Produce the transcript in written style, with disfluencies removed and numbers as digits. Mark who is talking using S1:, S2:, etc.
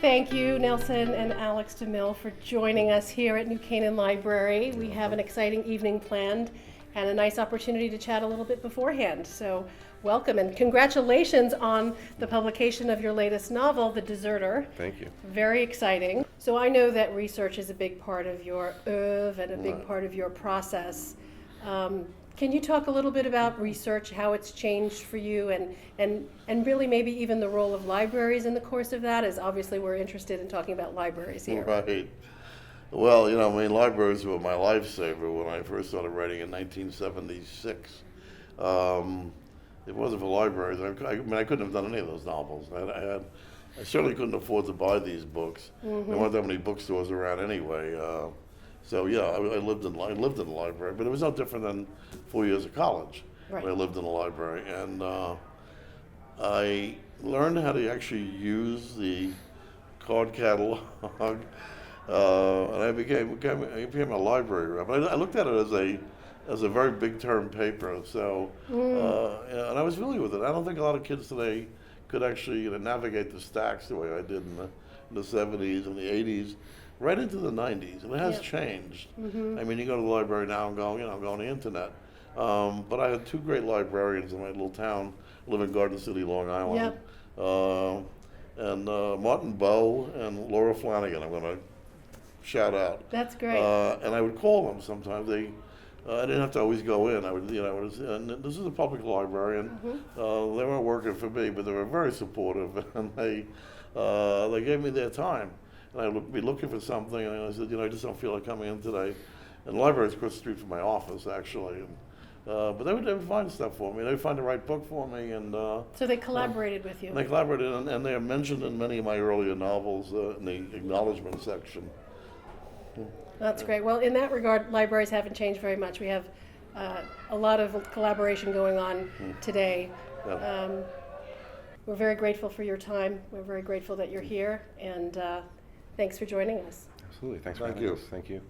S1: Thank you, Nelson and Alex DeMille, for joining us here at New Canaan Library. We have an exciting evening planned and a nice opportunity to chat a little bit beforehand. So welcome and congratulations on the publication of your latest novel, The Deserter.
S2: Thank you.
S1: Very exciting. So I know that research is a big part of your oeuvre and a big part of your process. Can you talk a little bit about research, how it's changed for you, and really maybe even the role of libraries in the course of that, as obviously we're interested in talking about libraries here.
S2: Right. Well, libraries were my lifesaver when I first started writing in 1976. If it wasn't for libraries, I couldn't have done any of those novels. I certainly couldn't afford to buy these books. There weren't that many bookstores around anyway. So yeah, I lived in a library, but it was no different than 4 years of college.
S1: Right.
S2: When I lived in a library, and I learned how to actually use the card catalog, and I became a library rep. I looked at it as a very big term paper. So and I was familiar with it. I don't think a lot of kids today could actually navigate the stacks the way I did in the 70s and the 80s. Right into the 90s, and it has changed. I mean, you go to the library now and go on the internet. But I had two great librarians in my little town. I live in Garden City, Long Island. And Martin Bowe and Laura Flanagan, I'm going to shout out.
S1: That's great.
S2: And I would call them sometimes. I didn't have to always go in. And this is a public library, and they weren't working for me, but they were very supportive, and they gave me their time. And I would be looking for something, and I said, I just don't feel like coming in today. And the library is across the street from my office, actually. And, but they would find stuff for me. They would find the right book for me. And
S1: so they collaborated with you.
S2: And they collaborated, and they are mentioned in many of my earlier novels in the acknowledgement section.
S1: That's great. Well, in that regard, libraries haven't changed very much. We have a lot of collaboration going on today.
S2: Yeah.
S1: We're very grateful for your time. We're very grateful that you're here, and thanks for joining us.
S3: Absolutely. Thanks for
S2: Thank
S3: having
S2: you.
S3: us. Thank you.